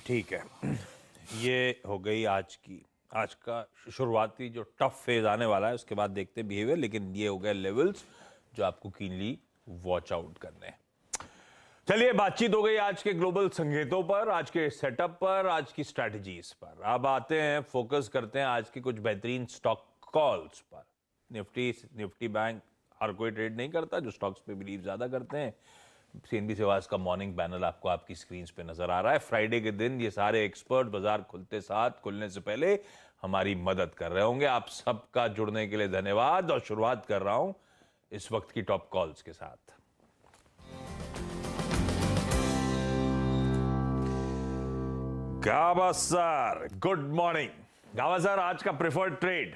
ठीक है, ये हो गई आज का शुरुआती जो टफ फेज आने वाला है, उसके बाद देखते हैं बिहेवियर। लेकिन ये हो गए लेवल्स जो आपको कीनली वॉच आउट करने हैं। चलिए, बातचीत हो गई आज के ग्लोबल संकेतों पर, आज के सेटअप पर, आज की स्ट्रैटेजीज पर। अब आते हैं, फोकस करते हैं आज की कुछ बेहतरीन स्टॉक कॉल्स पर। निफ्टी बैंक हर कोई ट्रेड नहीं करता, जो स्टॉक्स पे बिलीव ज्यादा करते हैं। सीएनबी सेवाज का मॉर्निंग पैनल आपको आपकी स्क्रीन पे नजर आ रहा है। फ्राइडे के दिन ये सारे एक्सपर्ट बाजार खुलने से पहले हमारी मदद कर रहे होंगे। आप सबका जुड़ने के लिए धन्यवाद। और शुरुआत कर रहा हूं इस वक्त की टॉप कॉल्स के साथ। गावा सर, गुड मॉर्निंग। गावा सर, आज का प्रेफर्ड ट्रेड।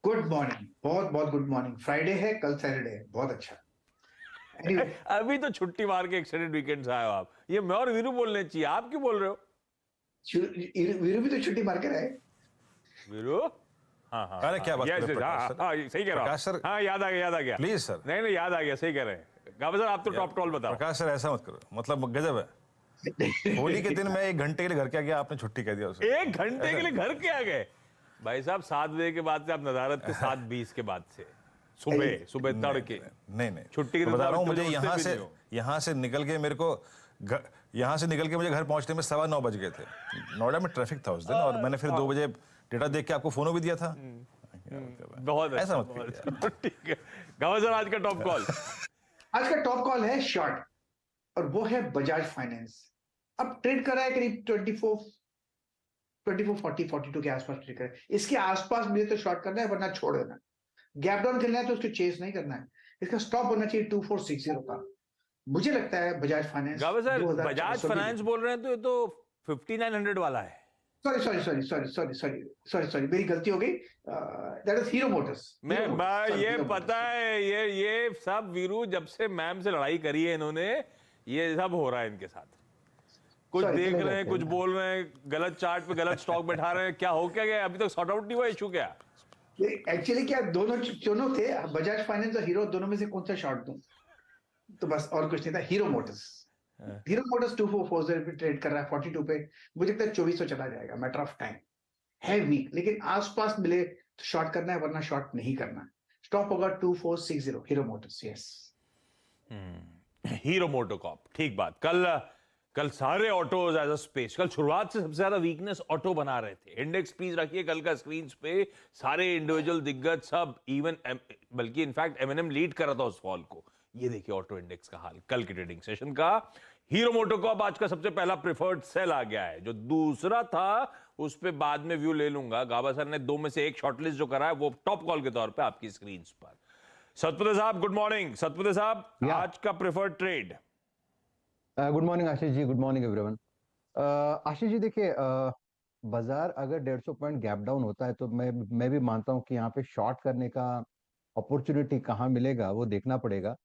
गुड मॉर्निंग, बहुत बहुत गुड मॉर्निंग। फ्राइडे है, कल सैटरडे है, बहुत अच्छा। anyway, अभी तो छुट्टी मार के एक्सटेंडेड वीकेंड से आए हो आप। ये मैं और वीरू बोलने चाहिए, आप क्यों बोल रहे हो? वीरू भी तो छुट्टी मार कर आए। वीरू, हाँ हाँ, अरे क्या बात कर रहे हैं हाँ प्रकाश सर? हाँ, सही कह रहा प्रकाश सर, हूँ। हाँ, याद आ गया। Please sir. नहीं, याद आ गया, सही कह रहे हैं। गावा सर, आप तो टॉप कॉल बताओ। प्रकाश सर, ऐसा मत करो, मतलब गजब है। होली के दिन मैं 1 घंटे के लिए घर क्या गया, आपने छुट्टी कह दिया उसे। 1 घंटे के लिए घर के आ गए भाई साहब? 7 बजे के बाद से आप नदारत के 7:20 के बाद से सुबह तड़के। नहीं छुट्टी के तो दिन बता रहा हूँ, तो मुझे उठते यहाँ से निकल के मेरे को यहाँ से निकल के मुझे घर पहुंचने में 9:15 बज गए थे। नोएडा में ट्रैफिक था उस दिन, और मैंने फिर 2 बजे डेटा देख के आपको फोन भी दिया था। बहुत ऐसा अच्छा, मत ठीक है। गावा सर, आज का टॉप कॉल। आज का टॉप कॉल है शॉर्ट, और वो है बजाज फाइनेंस। अब ट्रेड कर रहा है करीब 42 के आसपास ट्रेड कर रहा है। इसके आसपास मुझे तो शॉर्ट करना है, वरना छोड़ देना। गैप डाउन करना है तो उसको चेस नहीं करना है। इसका स्टॉप होना चाहिए 2460 का। मुझे लगता है बजाज फाइनेंस। गावा सर, बजाज फाइनेंस बोल रहे हैं तो ये तो 5900 वाला है। सॉरी, मेरी गलती हो गई। That is hero Motors. ये पता है, ये सब वीरू, जब से मैम से लड़ाई करी है इन्होंने, ये सब हो रहा है इनके साथ। कुछ देख रहे हैं, कुछ बोल रहे हैं, गलत चार्ट पे गलत स्टॉक बैठा रहे हैं। क्या हो क्या गया? अभी तक सॉर्ट आउट नहीं हुआ इशू क्या? एक्चुअली क्या दोनों थे, बजाज फाइनेंस और हीरो, दोनों में से कौन सा शॉर्ट दूं? तो बस, और कुछ नहीं था। हीरो मोटर्स 2440 पे ट्रेड कर रहा है, 42 पे। मुझे लगता है 2400 चला जाएगा, मैटर ऑफ टाइम। है वीक, लेकिन आसपास मिले तो शॉर्ट करना है, वरना शॉर्ट नहीं करना। स्टॉप होगा 2460, hero Motors. Yes, hero MotoCorp, ठीक बात। कल सारे ऑटोज एज अ स्पेस, कल शुरुआत से सबसे ज्यादा वीकनेस ऑटो बना रहे थे। इंडेक्स प्लीज रखिए कल का स्क्रीन पे, सारे इंडिविजुअल दिग्गज सब, इवन बल्कि इनफैक्ट एमएनएम लीड कर रहा था उस फॉल को। ये देखिए ऑटो इंडेक्स का हाल कल की ट्रेडिंग सेशन का। हीरो मोटोकॉर्प आज का सबसे पहला प्रेफर्ड सेल आ गया है। जो दूसरा था उस पे बाद में व्यू ले लूंगा। गावा सर ने 2 में से 1 शॉर्टलिस्ट जो करा है, वो टॉप कॉल के तौर पे आपकी स्क्रीन पर। सतपथे साहब, गुड मॉर्निंग। सतपथे साहब, आज का preferred trade. Good morning Ashish ji, good morning everyone. Ashish ji देखिए, बाजार अगर 150 पॉइंट गैप डाउन होता है तो मैं भी मानता हूं कि यहाँ पे शॉर्ट करने का अपॉर्चुनिटी कहाँ मिलेगा वो देखना पड़ेगा।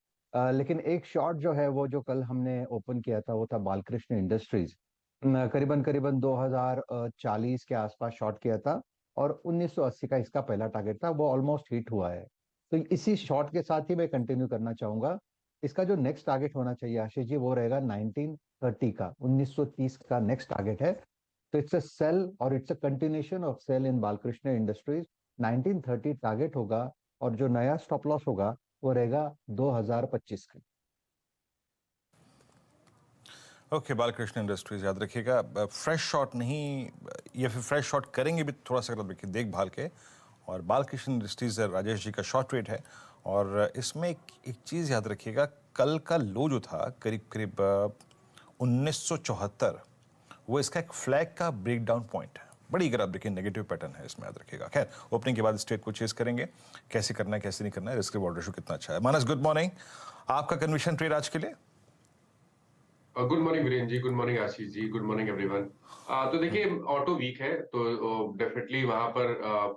लेकिन एक शॉर्ट जो है, वो जो कल हमने ओपन किया था, वो था बालकृष्ण इंडस्ट्रीज। करीबन 2040 के आसपास शॉर्ट किया था, और 1980 का इसका पहला टारगेट था, वो ऑलमोस्ट हिट हुआ है। तो इसी शॉर्ट के साथ ही मैं कंटिन्यू करना चाहूंगा। इसका जो नेक्स्ट टारगेट होना चाहिए आशीष जी, वो रहेगा 1930 का, 1930 का नेक्स्ट टारगेट है। तो इट्स अ सेल, और it's a continuation of sell in Balkrishna Industries. 1930 target होगा, और जो नया स्टॉप लॉस होगा वो रहेगा 2025 का। ओके, बालकृष्ण इंडस्ट्रीज याद रखिएगा। फ्रेश शॉट नहीं, या फिर फ्रेश शॉट करेंगे भी थोड़ा सा रखिए देखभाल के। और बालकृष्ण इंडस्ट्रीज राजेश जी का शॉर्ट रेट है। और इसमें एक चीज़ याद रखिएगा, कल का लो जो था करीब 1974, वो इसका एक फ्लैग का ब्रेकडाउन पॉइंट है। बड़ी, अगर आप देखिए, नेगेटिव पैटर्न है इसमें, याद रखिएगा। खैर, ओपनिंग के बाद स्ट्रेट को चेस करेंगे, कैसे करना है कैसे नहीं करना है, रिस्क रिवॉर्ड रेशियो कितना अच्छा है। मानस, गुड मॉर्निंग। आपका कन्विशन ट्रेड आज के लिए? Good morning Virendra ji, good morning Ashish ji, good morning everyone. तो देखिए, ऑटो वीक है तो डेफिनेटली वहां पर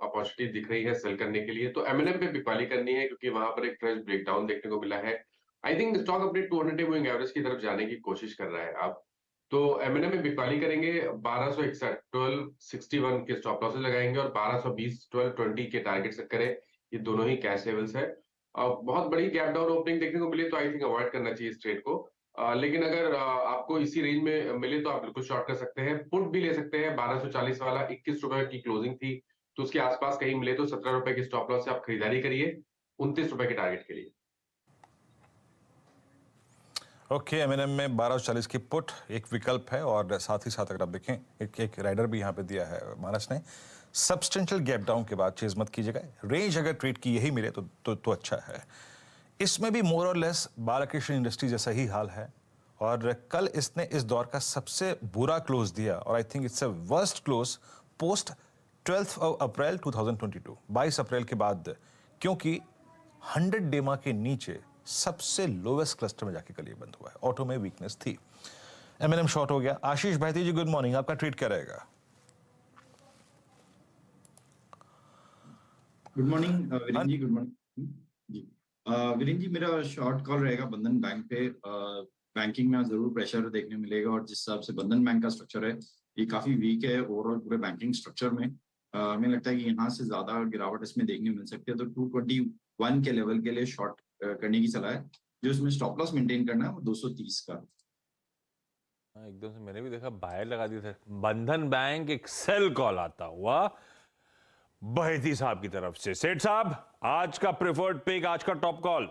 अपॉर्चुनिटी दिख रही है सेल करने के लिए। तो एमएनएम पे बिकवाली करनी है, क्योंकि वहां पर एक फ्रेश ब्रेकडाउन देखने को मिला है। आई थिंक स्टॉक अपने 200 मूविंग एवरेज की तरफ जाने की कोशिश कर रहा है आप। तो एमएनएम में बिकवाली करेंगे 1261 1261 के स्टॉप लॉसेस लगाएंगे, और 1220 1220 के टारगेट सेट करें। ये दोनों ही कैश लेवल्स है। बहुत बड़ी गैप डाउन ओपनिंग देखने को मिली तो आई थिंक अवॉइड करना चाहिए इस ट्रेड को। लेकिन अगर आपको इसी रेंज में मिले तो आप बिल्कुल शॉर्ट कर सकते हैं। पुट भी ले सकते हैं, 1240 वाला 21 रुपए की क्लोजिंग थी, तो उसके आसपास कहीं मिले तो 17 रुपए की स्टॉप लॉस से आप खरीदारी करिए 29 रुपए के टारगेट के लिए। ओके, एमएनएम में 1240 की पुट एक विकल्प है, और साथ ही साथ अगर आप देखें एक राइडर भी यहाँ पे दिया है मानस ने। सब्सटेंशियल गैप डाउन के बाद चेज मत कीजिएगा, रेंज अगर ट्रेड की यही मिले तो अच्छा है। इसमें भी मोर और लेस बालकृष्ण इंडस्ट्री जैसा ही हाल है, और कल इसने इस दौर का सबसे बुरा क्लोज दिया, और I think it's a worst close post 12 अप्रैल 2022, 22 अप्रैल के बाद, क्योंकि 100 डेमा के नीचे सबसे लोवेस्ट क्लस्टर में जाके कल ये बंद हुआ है। ऑटो में वीकनेस थी, एमएनएम शॉर्ट हो गया। आशीष भाटी जी, गुड मॉर्निंग, आपका ट्रेड क्या रहेगा? Good morning Viren ji, good morning जी। वीरेन जी, मेरा शॉर्ट कॉल रहेगा बंधन बैंक पे। बैंकिंग में जरूर प्रेशर देखने मिलेगा, और जिस हिसाब से बंधन बैंक का स्ट्रक्चर है ये काफी वीक है ओवरऑल पूरे बैंकिंग स्ट्रक्चर में। हमें लगता है कि यहाँ से ज्यादा गिरावट इसमें देखने मिल सकती है, तो 221 के लेवल के लिए शॉर्ट करने की सलाह है। जो इसमें स्टॉप लॉस मेंटेन करना है वो 230 का। एकदम से मैंने भी देखा बाहर लगा दिया था बंधन बैंक, एक सेल कॉल आता हुआ बहेती साहब की तरफ से। सेठ साहब, आज का प्रेफर्ड पिक, आज का टॉप कॉल।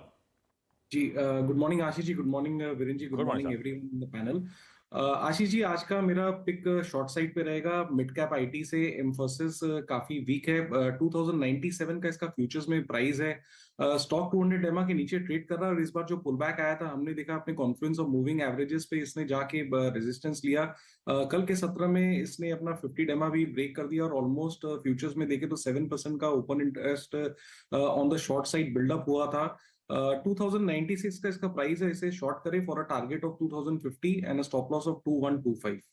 जी good morning Ashish ji, good morning Viren ji, good Good morning, morning sir. Everyone in the panel. Ashish ji, आज का मेरा पिक शॉर्ट साइड पे रहेगा मिड कैप आईटी से। इंफोसिस काफी वीक है, 2097 का इसका फ्यूचर्स में प्राइस है। स्टॉक 200 डेमा के नीचे ट्रेड कर रहा है, और इस बार जो पुल बैक आया था हमने देखा अपने कॉन्फ्रेंस ऑफ मूविंग एवरेजेस पे इसने जाके रेजिस्टेंस लिया। कल के सत्र में इसने अपना 50 डेमा भी ब्रेक कर दिया, और ऑलमोस्ट फ्यूचर्स में देखे तो 7% का open interest on the short side buildup हुआ था। 2096 का इसका प्राइस है, इसे शॉर्ट करें for a target of 2050 and a stop loss of 2125।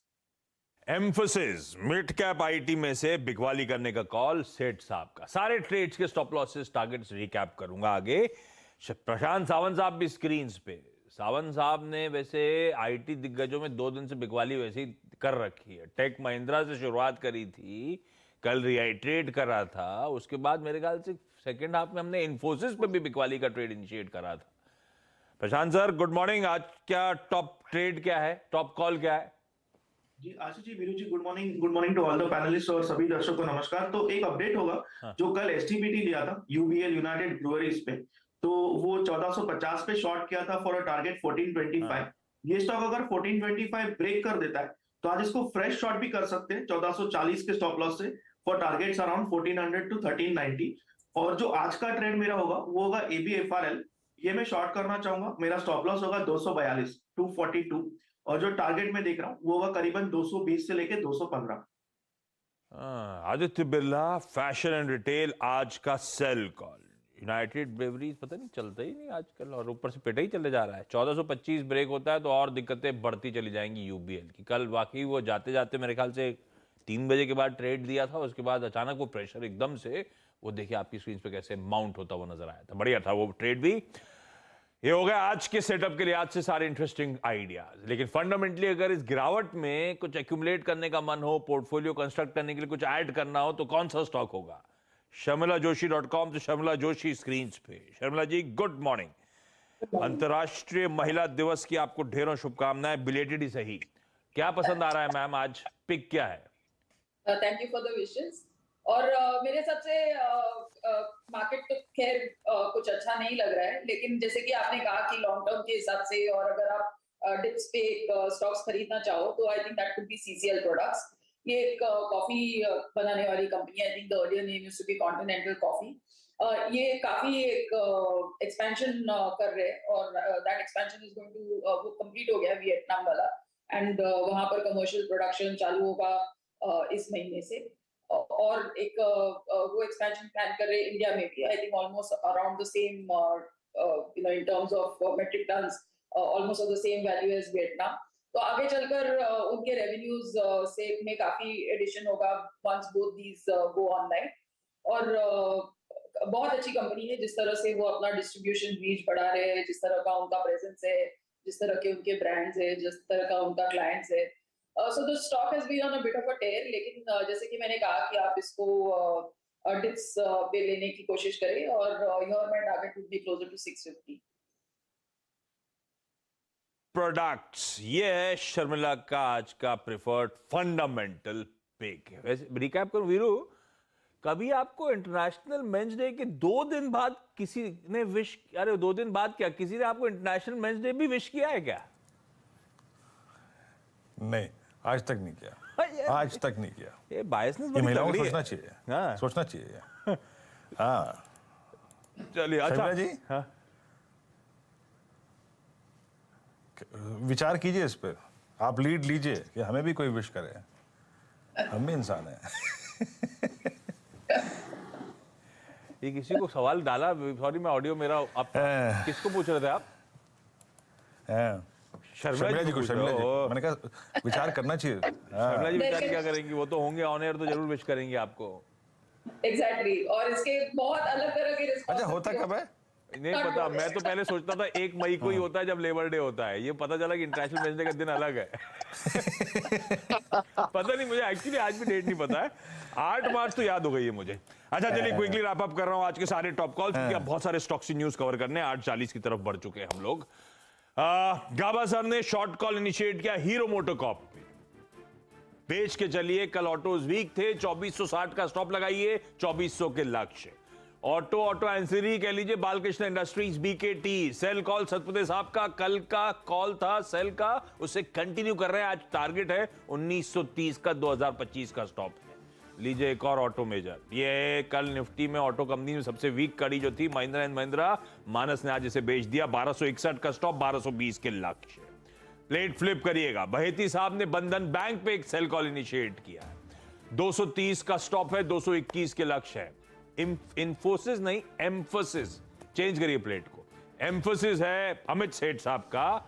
Emphasis mid cap IT में से बिकवाली करने का कॉल सेठ साहब का। सारे ट्रेड्स के स्टॉप लॉसेस टारगेट्स रिकैप करूंगा आगे। प्रशांत सावंत साहब भी स्क्रीन पे। सावंत साहब ने वैसे आईटी दिग्गजों में 2 दिन से बिकवाली वैसे ही कर रखी है। टेक महिंद्रा से शुरुआत करी थी, कल रिआइट्रेट कर रहा था, उसके बाद मेरे ख्याल से सेकेंड हाफ में हमने इन्फोसिस पे भी बिकवाली का ट्रेड इनिशिएट करा था। प्रशांत सर, गुड मॉर्निंग। आज क्या टॉप ट्रेड क्या है, टॉप कॉल क्या है? जी Ashish ji, Viru ji, good morning to all the panelist और सभी दर्शकों को नमस्कार। तो एक अपडेट होगा। जो कल एसटीबीटी लिया था यूबीएल यूनाइटेड ब्रूअरीज पे, तो वो 1450 पे शॉर्ट किया था फॉर अ टारगेट 1425। ये स्टॉक अगर 1425 ब्रेक कर देता है तो आज इसको फ्रेश शॉर्ट भी कर सकते हैं 1440 के स्टॉप लॉस से फॉर टारगेट्स अराउंड 1400 टू 1390। और जो आज का ट्रेड मेरा होगा वो होगा एबीएफआरएल। ये मैं शॉर्ट करना चाहूंगा। मेरा स्टॉप लॉस होगा 242 242, और जो टारगेट में देख रहा हूं वो होगा करीबन 220 से लेके 215। Aditya Birla Fashion and retail आज का सेल कॉल। यूनाइटेड ब्रेवरीज पता नहीं चलता ही नहीं आजकल, और ऊपर से पिटा ही चले जा रहा है। 1425 ब्रेक होता है तो और दिक्कतें बढ़ती चली जाएंगी यूबीएल की। कल वाकई वो जाते जाते मेरे ख्याल से 3 बजे के बाद ट्रेड दिया था, उसके बाद अचानक वो प्रेशर एकदम से, वो देखिए आपकी स्क्रीन पे कैसे माउंट होता हुआ नजर आया था। बढ़िया था वो ट्रेड भी। ये हो गया आज के सेटअप के लिए, आज से सारे इंटरेस्टिंग आइडियाज। लेकिन फंडामेंटली अगर इस गिरावट में कुछ एक्यूमुलेट करने का मन हो, पोर्टफोलियो कंस्ट्रक्ट करने के लिए कुछ ऐड करना हो, तो कौन सा स्टॉक होगा? sharmilajoshi.com से शर्मिला जोशी स्क्रीन पे। शर्मिला जी, गुड मॉर्निंग। अंतर्राष्ट्रीय महिला दिवस की आपको ढेरों शुभकामनाएं, बिलेटेड ही सही। क्या पसंद आ रहा है मैम, आज पिक क्या है? Thank you for the wishes. और मेरे हिसाब से मार्केट तो खैर कुछ अच्छा नहीं लग रहा है, लेकिन जैसे कि आपने कहा कि लॉन्ग टर्म के हिसाब से, और अगर आप डिप्स पे स्टॉक्स खरीदना चाहो तो I think that could be CCL products. ये एक कॉफी बनाने वाली कंपनी है। I think the earlier name used to be continental coffee. ये काफी एक एक्सपेंशन कर रहे हैं, और that expansion is going to, वो कंप्लीट हो गया वियतनाम वाला, एंड वहां पर कमर्शियल प्रोडक्शन चालू होगा इस महीने से। और एक वो एक्सपेंशन प्लान कर रहे हैं इंडिया में भी। I think almost around the same, in terms of metric tons, almost of the same value as Vietnam. तो आगे चलकर उनके रेवेन्यूज से में काफी एडिशन होगा once both these go online. और बहुत अच्छी कंपनी है, जिस तरह से वो अपना डिस्ट्रीब्यूशन रीच बढ़ा रहे हैं, जिस तरह का उनका प्रेजेंस है, जिस तरह के उनके ब्रांड्स है, जिस तरह का उनका क्लाइंट्स है। So the stock has been on a bit of a tear, लेकिन जैसे कि मैंने कहा कि आप इसको डिप्स पे लेने की कोशिश करें, और your my target would be closer to 650। Products, ये है शर्मिला का आज का प्रिफर्ड फंडामेंटल पिक। वैसे रिकैप करूं वीरू, कभी आपको इंटरनेशनल मेंस डे के 2 दिन बाद किसी ने विश, अरे 2 दिन बाद क्या, किसी ने आपको इंटरनेशनल मेंस डे भी विश किया है क्या? नहीं, आज तक नहीं किया, आज तक नहीं किया। ये बायसनेस ये बड़ी महिलाओं को तगड़ी है। सोचना चाहिए, हाँ। सोचना चाहिए। हाँ चलिए, अच्छा शर्मिला जी, हाँ। विचार कीजिए इस पर, आप लीड लीजिए कि हमें भी कोई विश करे, हम भी इंसान हैं। ये किसी को सवाल डाला, सॉरी मैं ऑडियो मेरा, आप किसको पूछ रहे थे आप? शर्मिला जी को, शर्मिला जी, मैंने कहा विचार करना चाहिए। शर्मिला जी विचार क्या करेंगी, वो तो होंगे ऑन एयर तो जरूर विश करेंगे आपको। एग्जैक्टली, और इसके बहुत अलग तरह के अच्छा, होता कब है? नहीं पता, मैं तो पहले सोचता था 1 मई को ही होता है जब लेबर डे होता है, ये पता चला कि इंटरनेशनल मेंस डे का दिन अलग है। पता नहीं मुझे, एक्चुअली आज भी डेट नहीं पता है। 8 मार्च तो याद हो गई है मुझे। अच्छा चलिए, क्विकली रैप अप कर रहा हूं आज के सारे टॉप कॉल्स, क्योंकि अब बहुत सारे स्टॉक्स न्यूज कवर करने हैं। 8:40 की तरफ बढ़ चुके हैं हम लोग। गाबा सर ने शॉर्ट कॉल इनिशिएट किया हीरो मोटोकॉर्प पे, बेच के चलिए, कल ऑटोज वीक थे, 2460 का स्टॉप लगाइए, 2400 के लक्ष्य। ऑटो एंसिलरी कह लीजिए, Balkrishna Industries, BKT, sell call Satpathe साहब का कल का कॉल था सेल का, उसे कंटिन्यू कर रहे हैं। आज टारगेट है 1930 का, 2025 का स्टॉप है। लीजिए एक और ऑटो मेजर, ये कल निफ्टी में ऑटो कंपनी में सबसे वीक कड़ी जो थी महिंद्रा एंड महिंद्रा, मानस ने आज इसे बेच दिया, 1261 का स्टॉप, 1220 के लक्ष्य। प्लेट फ्लिप करिएगा, बहेती साहब ने बंधन बैंक पे एक सेल कॉल इनिशिएट किया है, 230 का स्टॉप है, 221 के लक्ष्य है। इंफोसिस नहीं, एम्फोसिस, चेंज करिए प्लेट को, एम्फोसिस है अमित सेठ साहब का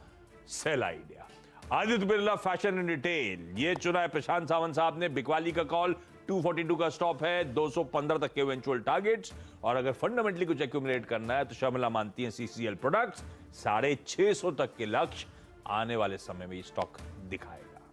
sell idea. Aditya Birla Fashion and Retail, ये चुना है प्रशांत सावंत साहब ने, बिकवाली का कॉल, 242 का स्टॉप है, 215 तक के इवेंचुअल टारगेट्स। और अगर फंडामेंटली कुछ एक्यूमुलेट करना है तो शर्मिला मानती है CCL प्रोडक्ट्स 650 तक के लक्ष्य आने वाले समय में ये स्टॉक दिखाएगा।